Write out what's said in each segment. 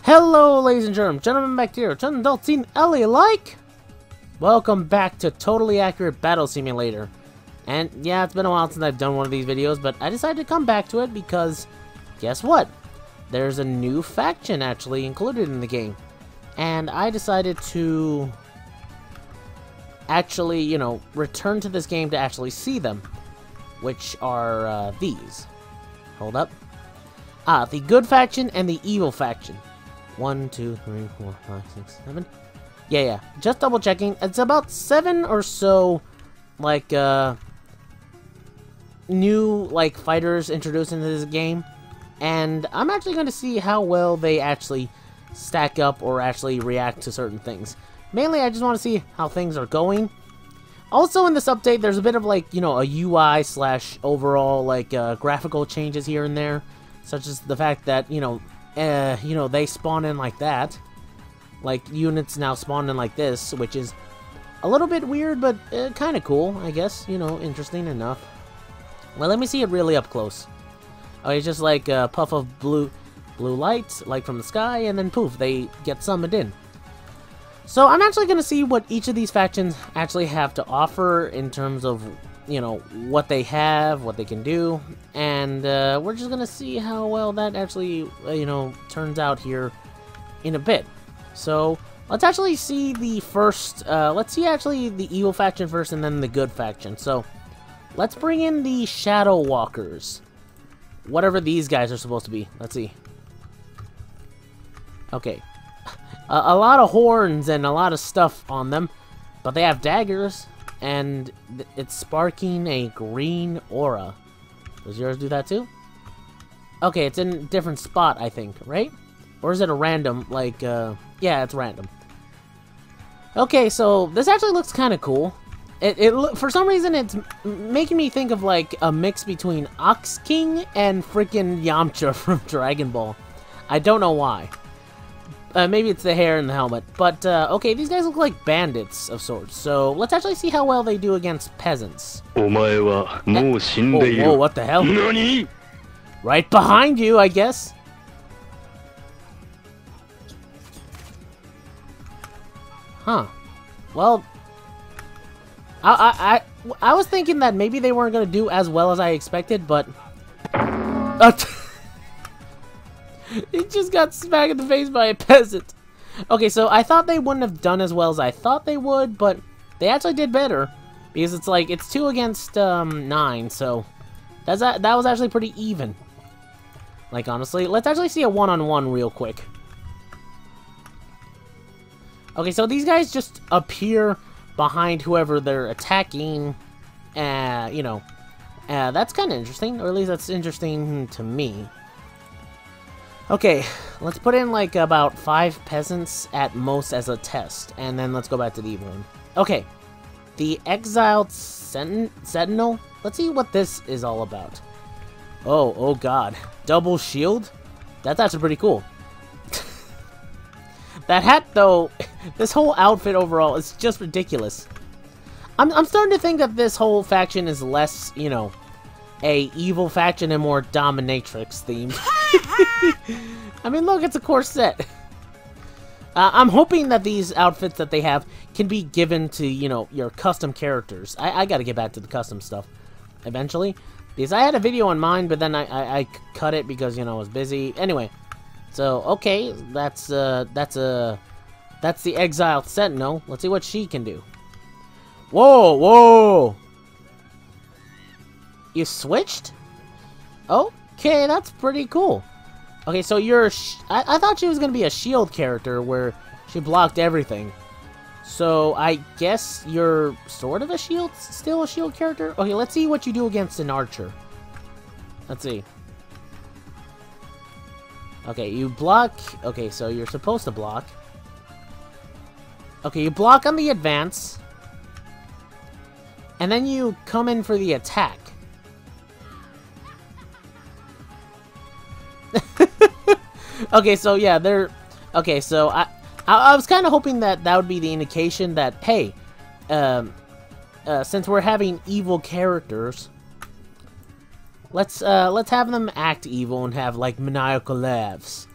Hello, ladies and gentlemen, back here. Gentlemen, adults, seen Ellie like? Welcome back to Totally Accurate Battle Simulator. And yeah, it's been a while since I've done one of these videos, but I decided to come back to it because, guess what? There's a new faction actually included in the game. And I decided to actually, you know, return to this game to actually see them. Which are these. Hold up. The good faction and the evil faction. 1, 2, 3, 4, 5, 6, 7. Yeah. Just double checking. It's about 7 or so, like, new, like, fighters introduced into this game. And I'm actually going to see how well they actually stack up or actually react to certain things. Mainly, I just want to see how things are going. Also, in this update, there's a bit of, like, you know, a UI / overall, like, graphical changes here and there. Such as the fact that, you know, they spawn in like that. Like, units now spawn in like this, which is a little bit weird, but kind of cool, I guess. You know, interesting enough. Well, let me see it really up close. Oh, it's just like a puff of blue light, like from the sky, and then poof, they get summoned in. So I'm actually going to see what each of these factions actually have to offer in terms of, you know, what they have, what they can do, and we're just gonna see how well that actually, you know, turns out here in a bit. So let's actually see the first, let's see actually the evil faction first and then the good faction. So let's bring in the Shadowwalkers, whatever these guys are supposed to be. Let's see. Okay, a lot of horns and a lot of stuff on them, but they have daggers. And it's sparking a green aura. Does yours do that too? Okay, it's in a different spot, I think, right? Or is it a random, like, yeah, it's random. Okay, so this actually looks kind of cool. For some reason, it's making me think of, like, a mix between Ox King and freaking Yamcha from Dragon Ball. I don't know why. Maybe it's the hair and the helmet. But, okay, these guys look like bandits of sorts. So, let's actually see how well they do against peasants. Whoa, what the hell? NANI? Right behind you, I guess. Huh. Well, I was thinking that maybe they weren't going to do as well as I expected, but... He just got smacked in the face by a peasant. Okay, so I thought they wouldn't have done as well as I thought they would, but they actually did better. Because it's like, it's 2 against 9, so that was actually pretty even. Like, honestly, let's actually see a one-on-one real quick. Okay, so these guys just appear behind whoever they're attacking. You know, that's kind of interesting, or at least that's interesting to me. Okay, let's put in like about 5 peasants at most as a test, and then let's go back to the evil one. Okay, the Exiled Sentinel. Let's see what this is all about. Oh god. Double shield? That's actually pretty cool. That hat, though, this whole outfit overall is just ridiculous. I'm starting to think that this whole faction is less, you know, a evil faction and more dominatrix themed. I mean, look, it's a corset. I'm hoping that these outfits that they have can be given to, you know, your custom characters. I gotta get back to the custom stuff eventually, because I had a video on mine, but then I cut it because, you know, I was busy. Anyway, so okay, that's the Exiled Sentinel. Let's see what she can do. Whoa! You switched? Okay, that's pretty cool. Okay, so you're... I thought she was going to be a shield character where she blocked everything. So I guess you're sort of a shield... Still a shield character? Okay, let's see what you do against an archer. Let's see. Okay, you block... Okay, so you're supposed to block. Okay, you block on the advance. And then you come in for the attack. Okay, so yeah, they're... Okay, so I was kind of hoping that that would be the indication that, hey, since we're having evil characters, let's have them act evil and have, like, maniacal laughs.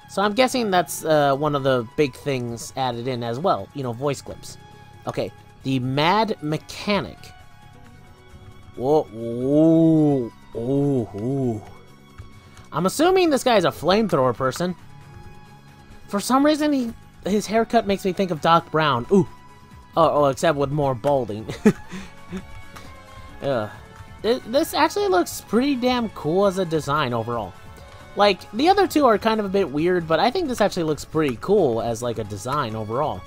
So I'm guessing that's one of the big things added in as well. You know, voice clips. Okay, the Mad Mechanic. Whoa, ooh, ooh, ooh. I'm assuming this guy's a flamethrower person. For some reason, his haircut makes me think of Doc Brown. Ooh. Oh, except with more balding. This actually looks pretty damn cool as a design overall. Like, the other two are kind of a bit weird, but I think this actually looks pretty cool as, like, a design overall.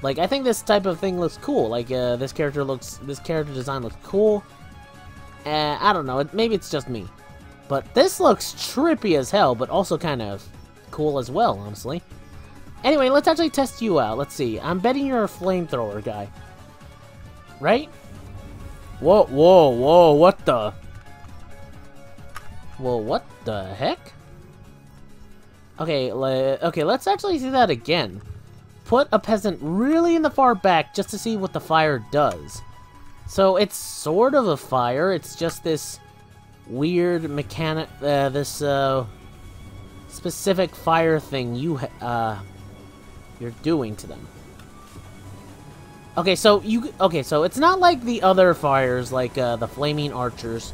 Like, I think this type of thing looks cool. Like, this character design looks cool. I don't know, maybe it's just me. But this looks trippy as hell, but also kind of cool as well, honestly. Anyway, let's actually test you out. Let's see. I'm betting you're a flamethrower guy. Right? Whoa, whoa, whoa, what the? Well, what the heck? Okay, let's actually see that again. Put a peasant really in the far back just to see what the fire does. So it's sort of a fire, it's just this weird mechanic, this specific fire thing you're doing to them. Okay, so so it's not like the other fires, like the flaming archers.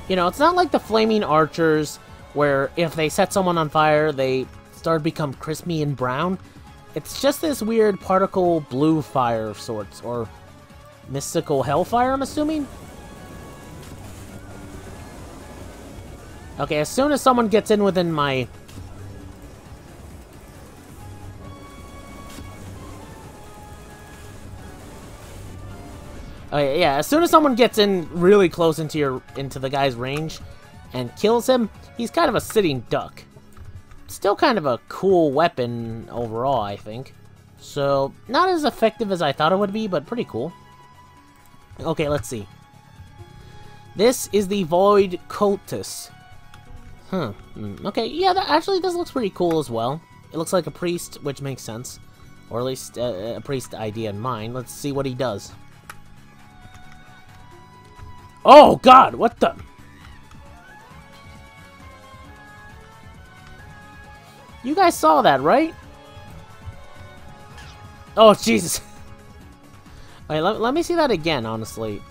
You know, it's not like the flaming archers where if they set someone on fire, they start to become crispy and brown. It's just this weird particle blue fire of sorts, or mystical hellfire, I'm assuming? Okay, as soon as someone gets in within my... Okay, yeah, as soon as someone gets in really close into the guy's range and kills him, he's kind of a sitting duck. Still kind of a cool weapon overall, I think. So, not as effective as I thought it would be, but pretty cool. Okay, let's see. This is the Void Cultist. Okay, yeah, actually this looks pretty cool as well. It looks like a priest, which makes sense. Or at least a priest idea in mind. Let's see what he does. Oh, God, what the... You guys saw that, right? Oh, Jesus. Alright, let me see that again, honestly.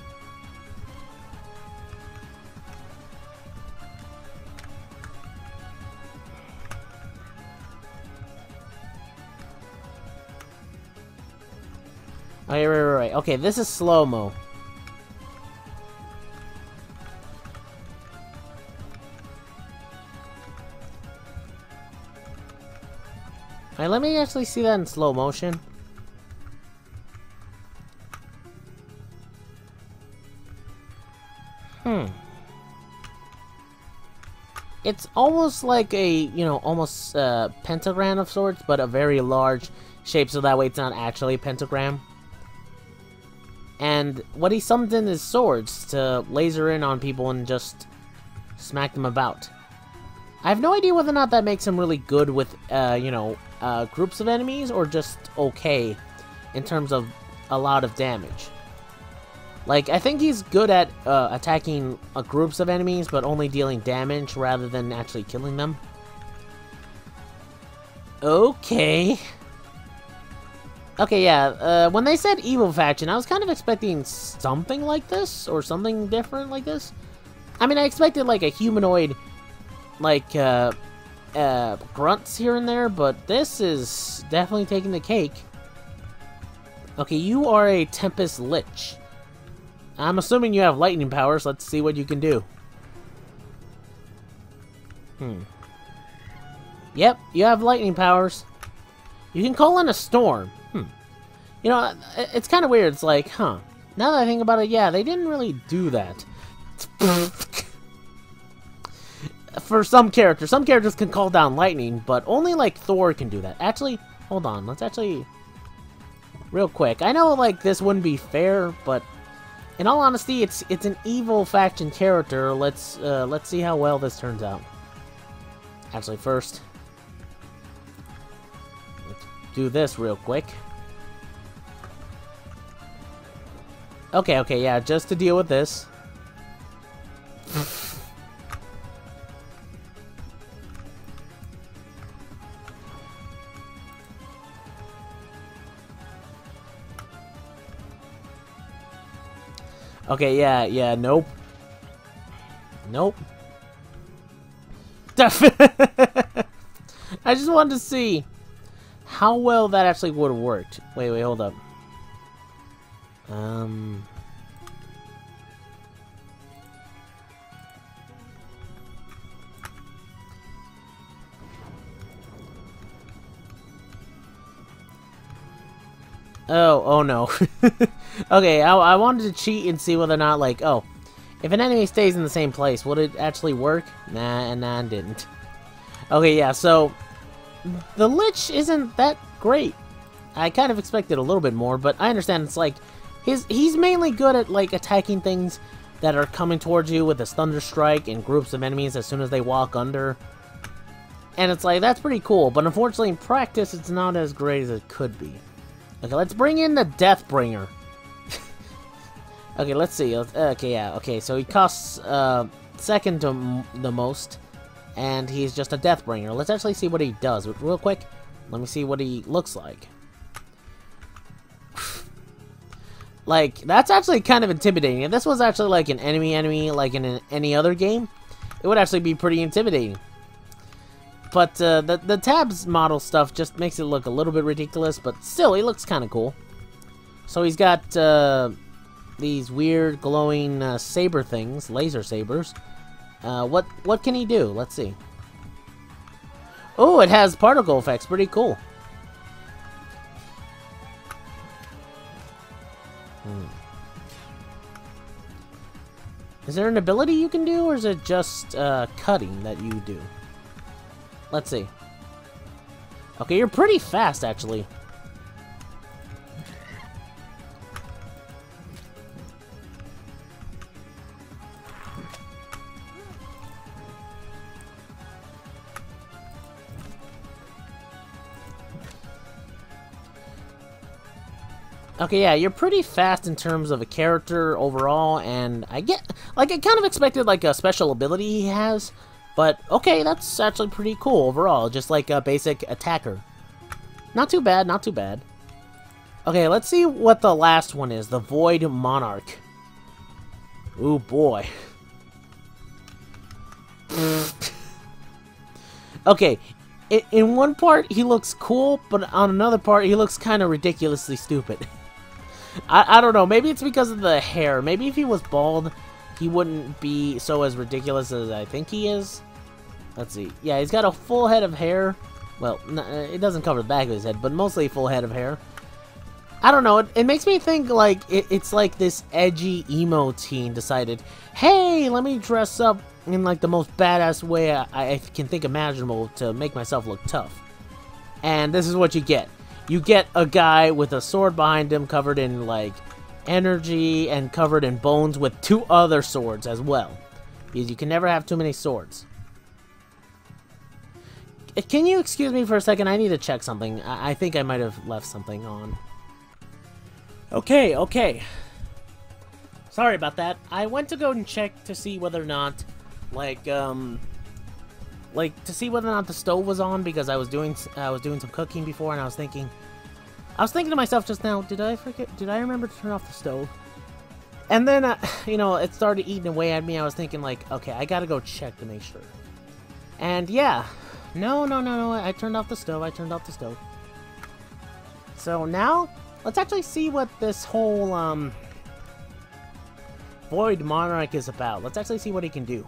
Okay, right. Okay, this is slow-mo. Alright, let me actually see that in slow motion. It's almost like a, you know, almost pentagram of sorts, but a very large shape, so that way it's not actually a pentagram. And what he summons in is swords to laser in on people and just smack them about. I have no idea whether or not that makes him really good with, you know, groups of enemies, or just okay in terms of a lot of damage. Like, I think he's good at attacking groups of enemies, but only dealing damage rather than actually killing them. Okay. Okay, yeah, when they said evil faction, I was kind of expecting something like this, or something different like this. I mean, I expected, like, a humanoid, like, grunts here and there, but this is definitely taking the cake. Okay, you are a Tempest Lich. I'm assuming you have lightning powers. Let's see what you can do. Yep, you have lightning powers. You can call in a storm. You know, it's kind of weird. It's like, huh. Now that I think about it, yeah, they didn't really do that. For some characters can call down lightning, but only, like, Thor can do that. Actually, hold on. Let's actually... Real quick. I know, like, this wouldn't be fair, but... In all honesty, it's an evil faction character. Let's see how well this turns out. Actually, first, let's do this real quick. Okay, yeah, just to deal with this. Okay, yeah, nope. Nope. I just wanted to see how well that actually would have worked. Wait, hold up. Oh no. Okay, I wanted to cheat and see whether or not, like, oh, if an enemy stays in the same place, would it actually work? Nah, it didn't. Okay, yeah, so the Lich isn't that great. I kind of expected a little bit more, but I understand it's like he's mainly good at like attacking things that are coming towards you with his Thunder Strike and groups of enemies as soon as they walk under. And it's like, that's pretty cool, but unfortunately in practice it's not as great as it could be. Okay, let's bring in the Deathbringer. Okay, let's see. Okay, yeah, okay, so he costs second to the most, and he's just a Deathbringer. Let's actually see what he does. Real quick, let me see what he looks like. Like, that's actually kind of intimidating. If this was actually like an enemy, like in any other game, it would actually be pretty intimidating. But the tabs model stuff just makes it look a little bit ridiculous, but still, he looks kind of cool. So he's got these weird glowing saber things, laser sabers. What can he do? Let's see. Oh, it has particle effects. Pretty cool. Is there an ability you can do, or is it just cutting that you do? Let's see. Okay, you're pretty fast, actually. Okay, yeah, you're pretty fast in terms of a character overall, and I kind of expected like a special ability he has, but okay, that's actually pretty cool overall, just like a basic attacker. Not too bad, not too bad. Okay, let's see what the last one is, the Void Monarch. Ooh, boy. Okay, in one part he looks cool, but on another part he looks kind of ridiculously stupid. I don't know, maybe it's because of the hair. Maybe if he was bald, he wouldn't be so as ridiculous as I think he is. Let's see. Yeah, he's got a full head of hair. Well, it doesn't cover the back of his head, but mostly a full head of hair. I don't know, it makes me think like it's like this edgy emo teen decided, hey, let me dress up in like the most badass way I can think imaginable to make myself look tough. And this is what you get. You get a guy with a sword behind him covered in like energy and covered in bones with two other swords as well. Because you can never have too many swords. Can you excuse me for a second? I need to check something. I think I might have left something on. Okay. Sorry about that. I went to go and check to see whether or not, like to see whether or not the stove was on, because I was doing some cooking before, and I was thinking to myself just now, did I remember to turn off the stove? And then you know, it started eating away at me. I was thinking like, okay, I gotta go check to make sure. And yeah, no, I turned off the stove. So now let's actually see what this whole Void Monarch is about. Let's actually see what he can do.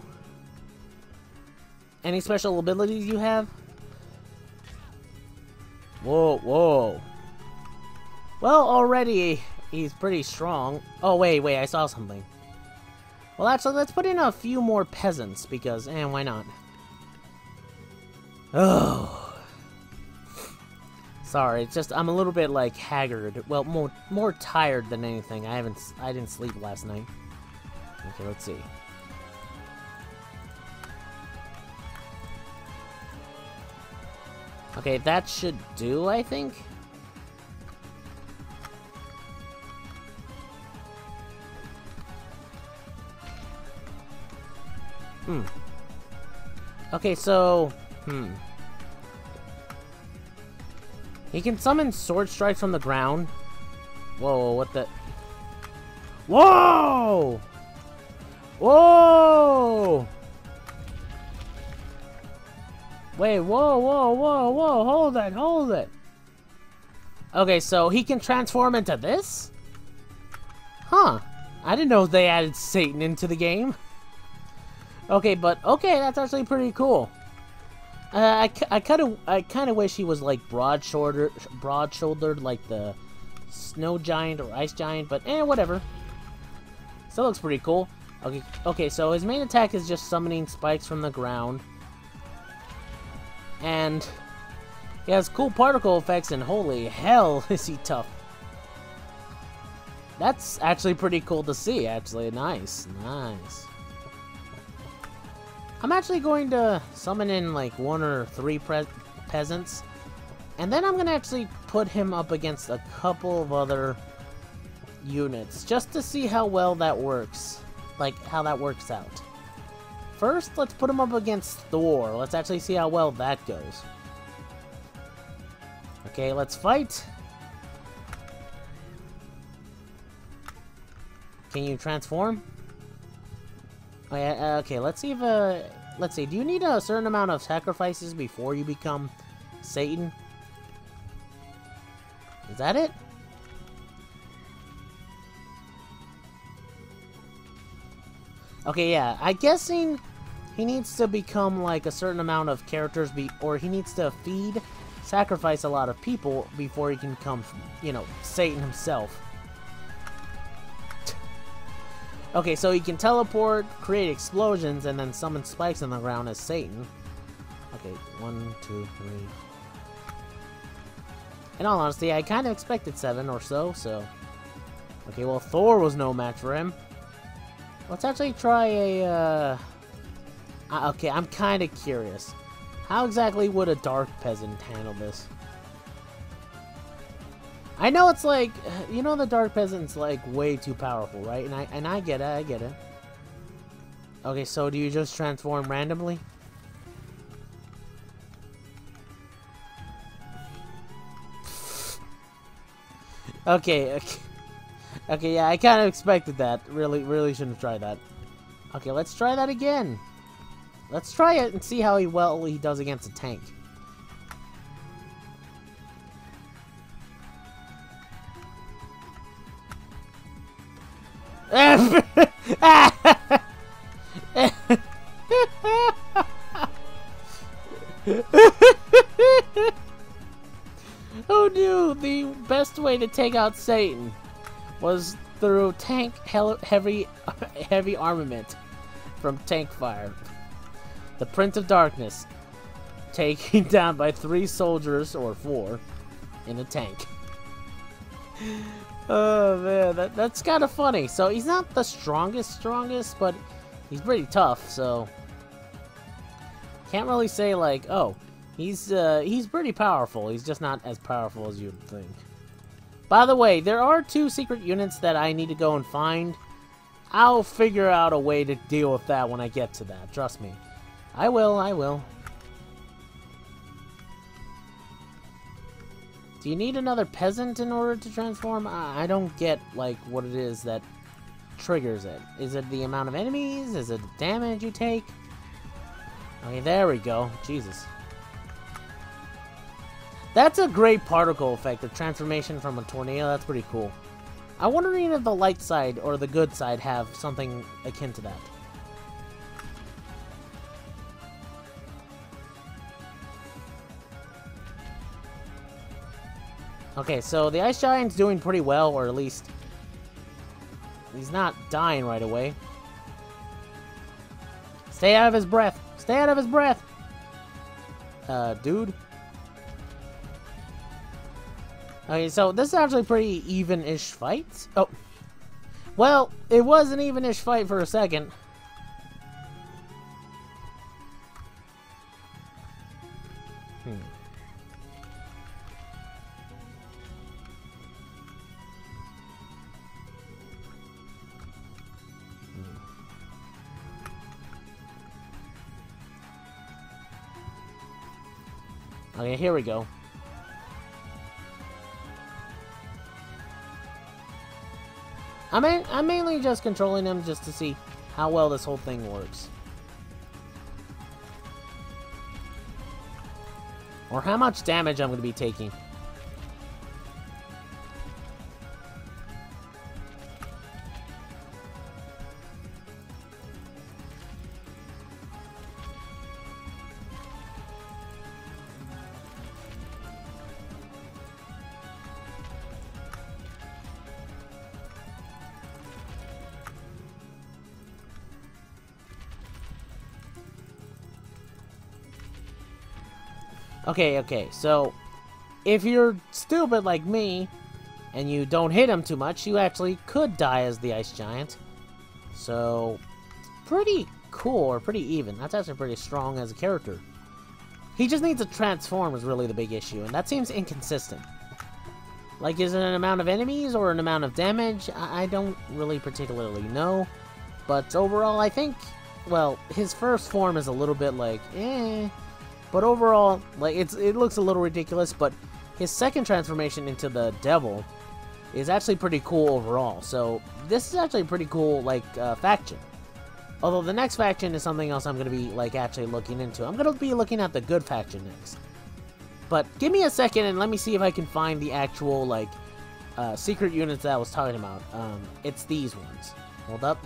Any special abilities you have? Whoa. Well, already he's pretty strong. Oh, wait, I saw something. Well, actually, let's put in a few more peasants, because, why not? Oh. Sorry, it's just, I'm a little bit, like, haggard. Well, more tired than anything. I didn't sleep last night. Okay, let's see. Okay, that should do, I think. Okay, so, he can summon sword strikes from the ground. Whoa, what the? Whoa! Whoa! Wait, whoa, whoa, whoa, whoa, hold it, hold it. Okay, so he can transform into this? Huh. I didn't know they added Satan into the game. Okay, but okay, that's actually pretty cool. I kind of wish he was like broad-shouldered like the snow giant or ice giant, but whatever. Still looks pretty cool. Okay, so his main attack is just summoning spikes from the ground. And he has cool particle effects, and holy hell is he tough. That's actually pretty cool to see, actually. Nice, nice. I'm actually going to summon in like 1 or 3 peasants. And then I'm going to actually put him up against a couple of other units, just to see how well that works. Like, how that works out. First, let's put him up against Thor. Let's actually see how well that goes. Okay, let's fight. Can you transform? Oh, yeah, okay, let's see if, let's see, do you need a certain amount of sacrifices before you become Satan? Is that it? Okay, yeah, I'm guessing he needs to become, like, a certain amount of characters, or he needs to sacrifice a lot of people before he can become, you know, Satan himself. Okay, so he can teleport, create explosions, and then summon spikes on the ground as Satan. Okay, 1, 2, 3. In all honesty, I kind of expected 7 or so. Okay, well, Thor was no match for him. Let's actually try a, okay, I'm kind of curious. How exactly would a Dark Peasant handle this? I know it's like, you know, the Dark Peasant's like way too powerful, right? And I get it, I get it. Okay, so do you just transform randomly? Okay, yeah, I kind of expected that. Really shouldn't have tried that. Okay, let's try that again. Let's try it and see how well he does against a tank. Who knew the best way to take out Satan was through heavy armament from tank fire? The Prince of Darkness taken down by 3 soldiers or 4 in a tank. Oh man, that's kind of funny. So he's not the strongest, but he's pretty tough. So can't really say like, oh, he's pretty powerful. He's just not as powerful as you'd think. By the way, there are 2 secret units that I need to go and find. I'll figure out a way to deal with that when I get to that. Trust me. I will. Do you need another peasant in order to transform? I don't get, like, what it is that triggers it. Is it the amount of enemies? Is it the damage you take? Okay, there we go. Jesus. That's a great particle effect, the transformation from a tornado. That's pretty cool. I'm wondering if the light side or the good side have something akin to that. Okay, so the Ice Giant's doing pretty well, or at least he's not dying right away. Stay out of his breath! Stay out of his breath! Dude. Okay, so this is actually a pretty even-ish fight. Oh. Well, it was an even-ish fight for a second. Okay, here we go. I'm mainly just controlling him just to see how well this whole thing works. Or how much damage I'm going to be taking. Okay, so if you're stupid like me and you don't hit him too much, you actually could die as the Ice Giant. So, pretty cool, or pretty even. That's actually pretty strong as a character. He just needs to transform is really the big issue, and that seems inconsistent. Like, is it an amount of enemies or an amount of damage? I don't really particularly know. But overall, I think, well, his first form is a little bit like, eh. But overall, like, it looks a little ridiculous, but his second transformation into the Devil is actually pretty cool overall. So, this is actually a pretty cool, like, faction. Although the next faction is something else I'm going to be, like, actually looking into. I'm going to be looking at the good faction next. But give me a second and let me see if I can find the actual, like, secret units that I was talking about. It's these ones. Hold up.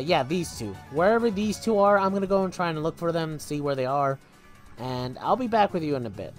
Yeah, these two. Wherever these two are, I'm gonna go and try and look for them, see where they are, and I'll be back with you in a bit.